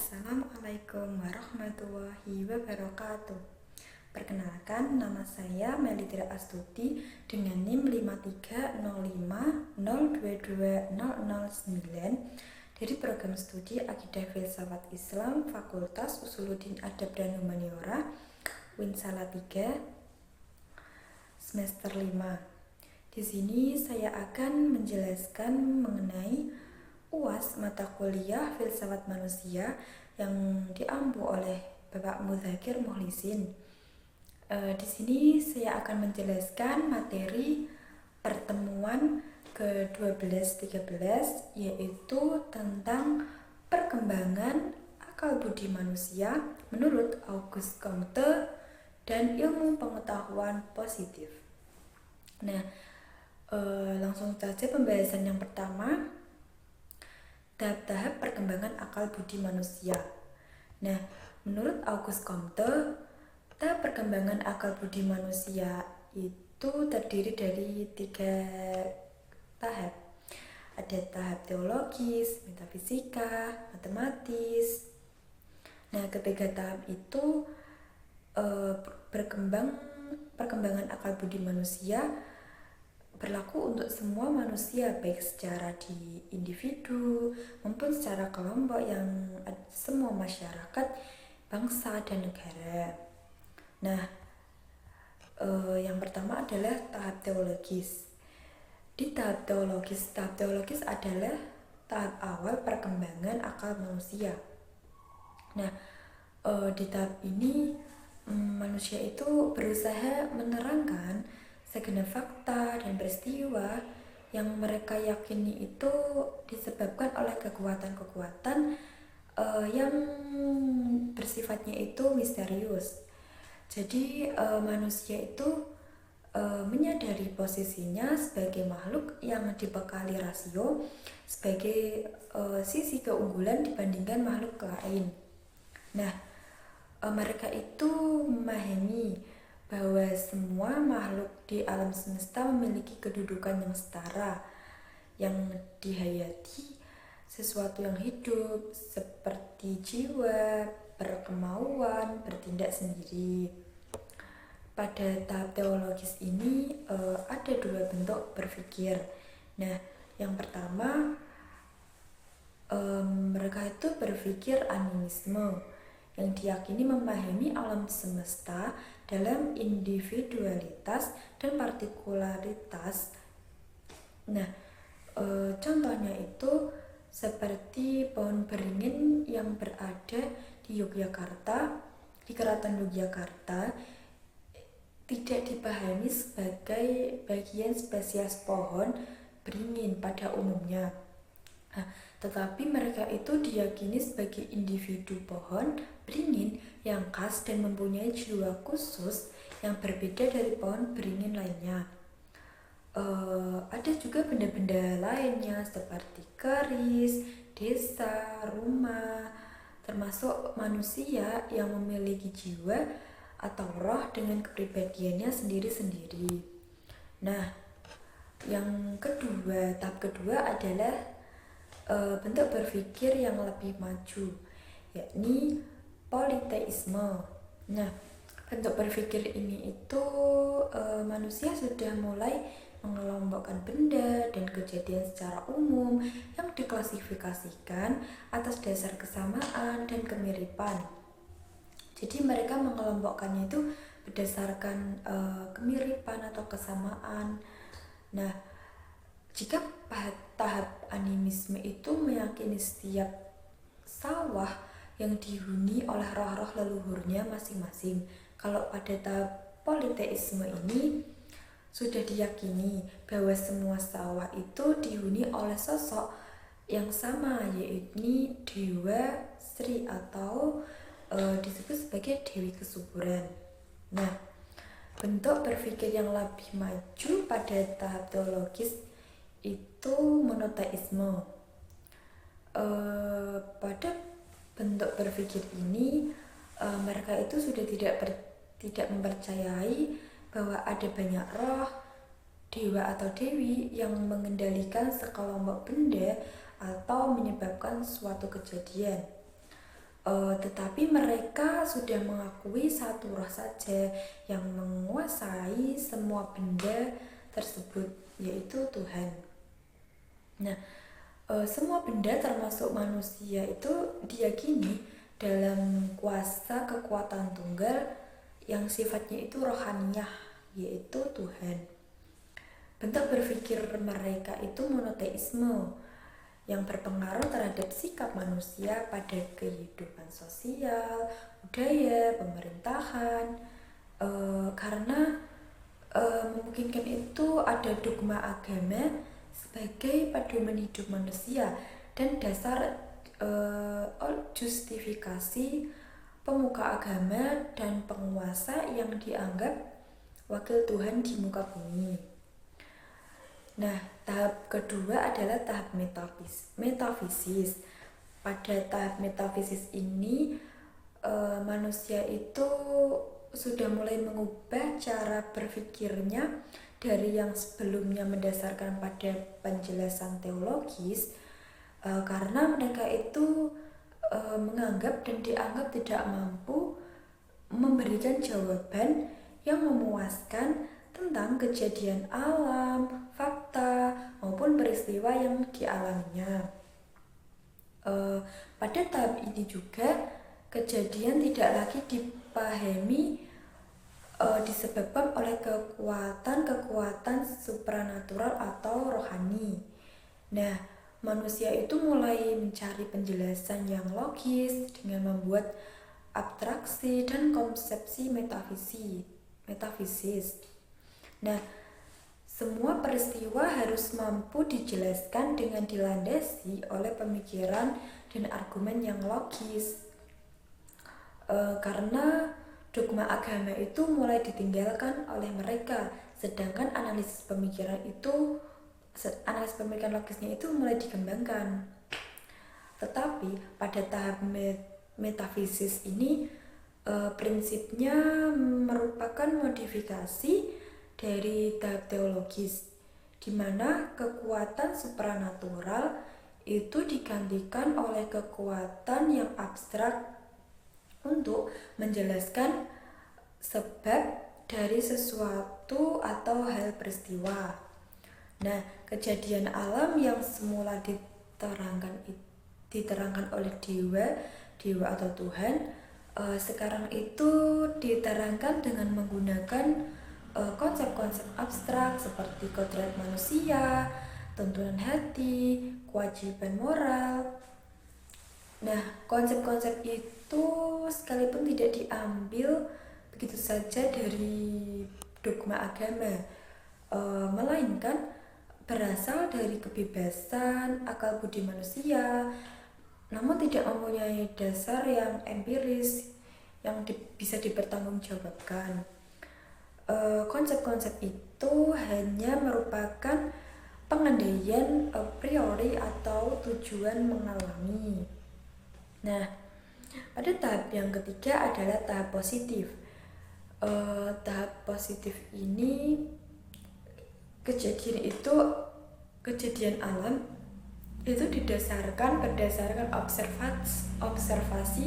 Assalamualaikum warahmatullahi wabarakatuh. Perkenalkan, nama saya Melitira Astuti dengan NIM 53050220009 dari program studi Akidah Filsafat Islam Fakultas Usuluddin Adab dan Humaniora UIN Salatiga semester 5. Di sini saya akan menjelaskan mengenai UAS mata kuliah Filsafat Manusia yang diampu oleh Bapak Mudzakkir Mukhlisin. Di sini saya akan menjelaskan materi pertemuan ke-12-13, yaitu tentang perkembangan akal budi manusia menurut Auguste Comte dan ilmu pengetahuan positif. Nah, langsung saja pembahasan yang pertama, tahap-tahap perkembangan akal budi manusia. Nah, menurut Auguste Comte, tahap perkembangan akal budi manusia itu terdiri dari 3 tahap. Ada tahap teologis, metafisika, matematis. Nah, ketiga tahap itu perkembangan akal budi manusia berlaku untuk semua manusia, baik secara di individu maupun secara kelompok yang semua masyarakat, bangsa, dan negara. Nah, yang pertama adalah tahap teologis. Di tahap teologis adalah tahap awal perkembangan akal manusia. Nah, di tahap ini manusia itu berusaha menerangkan segenap fakta dan peristiwa yang mereka yakini itu disebabkan oleh kekuatan-kekuatan yang bersifatnya itu misterius. Jadi manusia itu menyadari posisinya sebagai makhluk yang dibekali rasio sebagai sisi keunggulan dibandingkan makhluk lain. Nah, mereka itu memahami bahwa semua makhluk di alam semesta memiliki kedudukan yang setara, yang dihayati sesuatu yang hidup seperti jiwa, berkemauan, bertindak sendiri. Pada tahap teologis ini ada 2 bentuk berpikir. Nah, yang pertama, mereka itu berpikir animisme, yang diyakini memahami alam semesta dalam individualitas dan partikularitas. Nah, contohnya itu seperti pohon beringin yang berada di Yogyakarta, di Keraton Yogyakarta, tidak dipahami sebagai bagian spesies pohon beringin pada umumnya. Tetapi mereka itu diyakini sebagai individu pohon beringin yang khas dan mempunyai jiwa khusus yang berbeda dari pohon beringin lainnya. Ada juga benda-benda lainnya seperti keris, desa, rumah, termasuk manusia yang memiliki jiwa atau roh dengan kepribadiannya sendiri-sendiri. Nah, yang kedua, tahap kedua adalah bentuk berpikir yang lebih maju, yakni politeisme. Nah, bentuk berpikir ini itu manusia sudah mulai mengelompokkan benda dan kejadian secara umum yang diklasifikasikan atas dasar kesamaan dan kemiripan. Jadi mereka mengelompokkannya itu berdasarkan kemiripan atau kesamaan. Nah, jika tahap animisme itu meyakini setiap sawah yang dihuni oleh roh-roh leluhurnya masing-masing. Kalau pada tahap politeisme ini sudah diyakini bahwa semua sawah itu dihuni oleh sosok yang sama, yaitu Dewa Sri atau disebut sebagai Dewi Kesuburan. Nah, bentuk berpikir yang lebih maju pada tahap teologis itu monoteisme. Pada bentuk berpikir ini mereka itu sudah tidak mempercayai bahwa ada banyak roh, dewa atau dewi yang mengendalikan sekelompok benda atau menyebabkan suatu kejadian. tetapi mereka sudah mengakui satu roh saja yang menguasai semua benda tersebut, yaitu Tuhan. Nah, semua benda termasuk manusia itu diyakini dalam kuasa kekuatan tunggal yang sifatnya itu rohaniah, yaitu Tuhan. Bentuk berpikir mereka itu monoteisme yang berpengaruh terhadap sikap manusia pada kehidupan sosial, budaya, pemerintahan, karena memungkinkan itu ada dogma agama sebagai pedoman hidup manusia dan dasar justifikasi pemuka agama dan penguasa yang dianggap wakil Tuhan di muka bumi. Nah, tahap kedua adalah tahap metafisis. Pada tahap metafisis ini, manusia itu sudah mulai mengubah cara berpikirnya dari yang sebelumnya mendasarkan pada penjelasan teologis, karena mereka itu menganggap dan dianggap tidak mampu memberikan jawaban yang memuaskan tentang kejadian alam, fakta, maupun peristiwa yang dialaminya. Pada tahap ini juga, kejadian tidak lagi dipahami disebabkan oleh kekuatan supranatural atau rohani. Nah, manusia itu mulai mencari penjelasan yang logis dengan membuat abstraksi dan konsepsi metafisis. Nah, semua peristiwa harus mampu dijelaskan dengan dilandasi oleh pemikiran dan argumen yang logis. Karena dogma agama itu mulai ditinggalkan oleh mereka, sedangkan analisis pemikiran logisnya itu mulai dikembangkan. Tetapi pada tahap metafisis ini, prinsipnya merupakan modifikasi dari tahap teologis, di mana kekuatan supranatural itu digantikan oleh kekuatan yang abstrak untuk menjelaskan sebab dari sesuatu atau hal peristiwa. Nah, kejadian alam yang semula diterangkan oleh dewa atau Tuhan, sekarang itu diterangkan dengan menggunakan konsep-konsep abstrak seperti kodrat manusia, tuntunan hati, kewajiban moral. Nah, konsep-konsep itu sekalipun tidak diambil begitu saja dari dogma agama, melainkan berasal dari kebebasan akal budi manusia, namun tidak mempunyai dasar yang empiris yang bisa dipertanggungjawabkan. Konsep-konsep itu hanya merupakan pengandaian a priori atau tujuan mengalami. Nah, pada tahap yang ketiga adalah tahap positif. Tahap positif ini kejadian alam itu berdasarkan observasi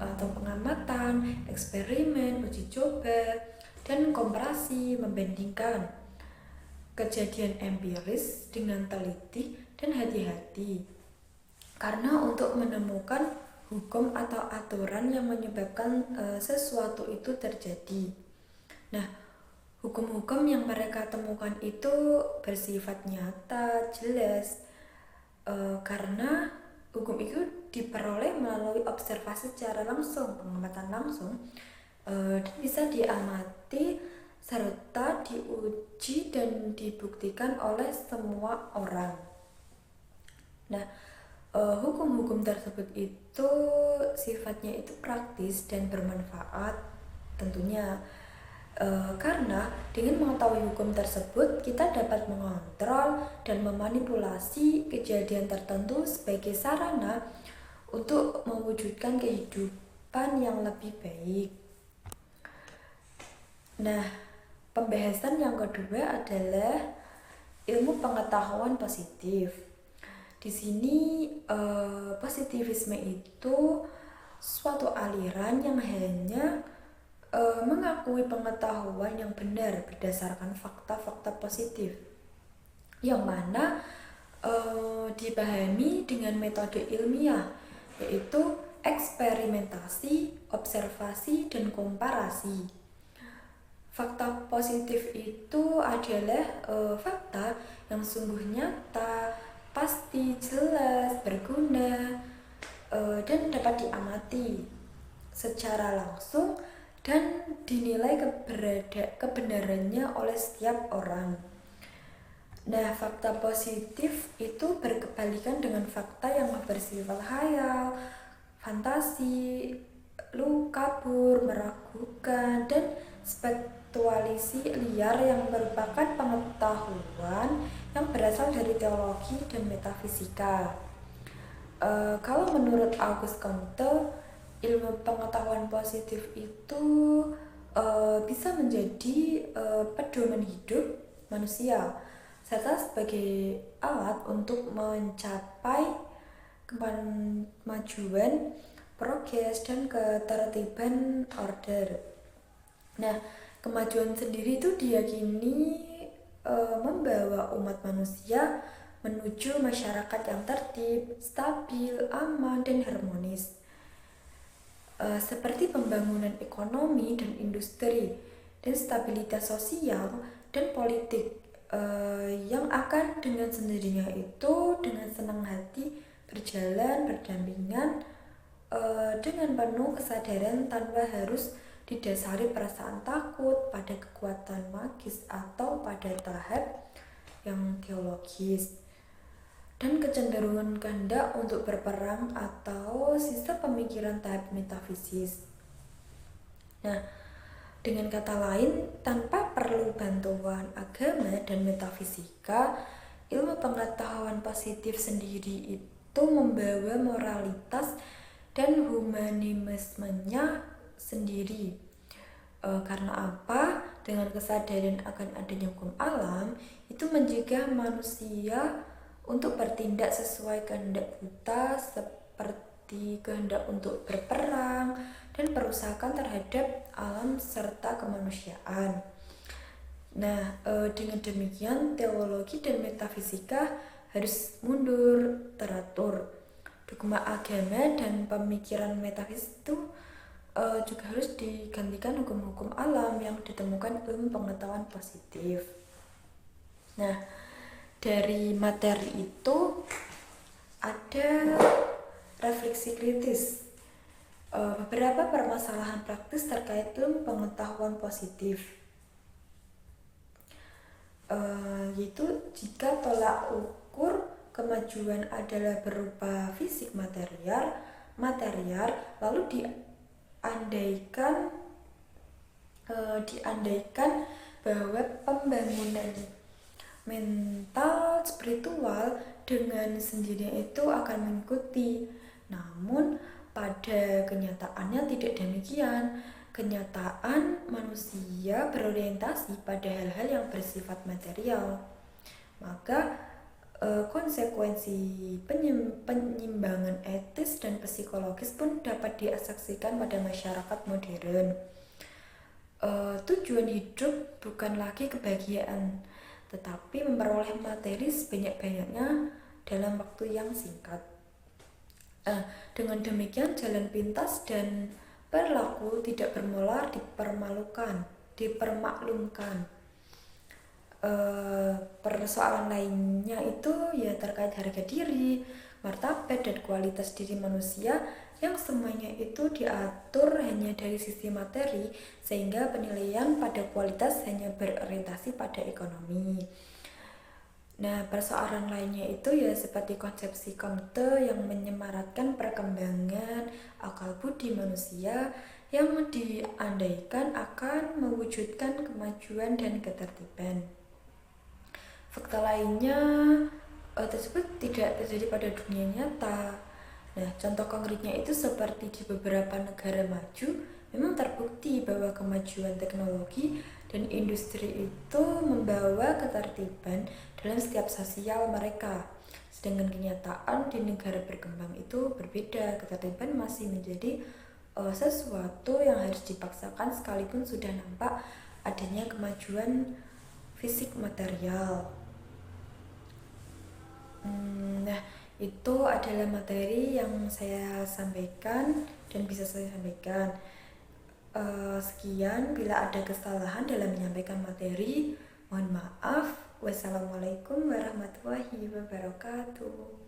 atau pengamatan, eksperimen, uji coba, dan komparasi, membandingkan kejadian empiris dengan teliti dan hati-hati. Karena untuk menemukan hukum atau aturan yang menyebabkan sesuatu itu terjadi. Nah, hukum-hukum yang mereka temukan itu bersifat nyata, jelas, karena hukum itu diperoleh melalui observasi secara langsung, pengamatan langsung, dan bisa diamati serta diuji dan dibuktikan oleh semua orang. Nah, hukum-hukum tersebut itu sifatnya itu praktis dan bermanfaat tentunya, karena dengan mengetahui hukum tersebut kita dapat mengontrol dan memanipulasi kejadian tertentu sebagai sarana untuk mewujudkan kehidupan yang lebih baik. Nah, pembahasan yang kedua adalah ilmu pengetahuan positif. Di sini positivisme itu suatu aliran yang hanya mengakui pengetahuan yang benar berdasarkan fakta-fakta positif, yang mana dipahami dengan metode ilmiah, yaitu eksperimentasi, observasi, dan komparasi. Fakta positif itu adalah fakta yang sungguh nyata, pasti, jelas, berguna, dan dapat diamati secara langsung dan dinilai kebenarannya oleh setiap orang. Nah, fakta positif itu berkebalikan dengan fakta yang bersifat khayal, fantasi, kabur, meragukan, dan spekulasi liar yang merupakan pengetahuan yang berasal dari teologi dan metafisika. Kalau menurut Auguste Comte, ilmu pengetahuan positif itu bisa menjadi pedoman hidup manusia serta sebagai alat untuk mencapai kemajuan, progres, dan ketertiban order. Nah, kemajuan sendiri itu diyakini membawa umat manusia menuju masyarakat yang tertib, stabil, aman, dan harmonis. Seperti pembangunan ekonomi dan industri, dan stabilitas sosial dan politik yang akan dengan sendirinya itu dengan senang hati berjalan berdampingan dengan penuh kesadaran tanpa harus didasari perasaan takut pada kekuatan magis atau pada tahap yang teologis dan kecenderungan kehendak untuk berperang atau sisa pemikiran tahap metafisis. Nah, dengan kata lain, tanpa perlu bantuan agama dan metafisika, ilmu pengetahuan positif sendiri itu membawa moralitas dan humanismenya sendiri. Karena apa? Dengan kesadaran akan adanya hukum alam, itu mencegah manusia untuk bertindak sesuai kehendak buta, seperti kehendak untuk berperang dan perusakan terhadap alam serta kemanusiaan. Nah, dengan demikian teologi dan metafisika harus mundur, teratur. Dogma agama dan pemikiran metafisik itu juga harus digantikan hukum-hukum alam yang ditemukan ilmu pengetahuan positif. Nah, dari materi itu ada refleksi kritis, beberapa permasalahan praktis terkait ilmu pengetahuan positif, yaitu jika tolak ukur kemajuan adalah berupa fisik material lalu diandaikan bahwa pembangunan mental spiritual dengan sendirinya itu akan mengikuti. Namun pada kenyataannya tidak demikian. Kenyataan manusia berorientasi pada hal-hal yang bersifat material. Maka konsekuensi penyimbangan etis dan psikologis pun dapat disaksikan pada masyarakat modern. Tujuan hidup bukan lagi kebahagiaan, tetapi memperoleh materi sebanyak-banyaknya dalam waktu yang singkat. Dengan demikian jalan pintas dan perilaku tidak bermolar dipermaklumkan. Persoalan lainnya itu ya terkait harga diri, martabat, dan kualitas diri manusia yang semuanya itu diatur hanya dari sisi materi, sehingga penilaian pada kualitas hanya berorientasi pada ekonomi. Nah, persoalan lainnya itu ya seperti konsepsi Comte yang menyamaratakan perkembangan akal budi manusia yang diandaikan akan mewujudkan kemajuan dan ketertiban. Fakta lainnya tersebut tidak terjadi pada dunia nyata. Nah, contoh konkretnya itu seperti di beberapa negara maju, memang terbukti bahwa kemajuan teknologi dan industri itu membawa ketertiban dalam setiap sosial mereka. Sedangkan kenyataan di negara berkembang itu berbeda, ketertiban masih menjadi sesuatu yang harus dipaksakan sekalipun sudah nampak adanya kemajuan fisik material. Nah, itu adalah materi yang saya sampaikan dan bisa saya sampaikan. Sekian, bila ada kesalahan dalam menyampaikan materi, mohon maaf. Wassalamualaikum warahmatullahi wabarakatuh.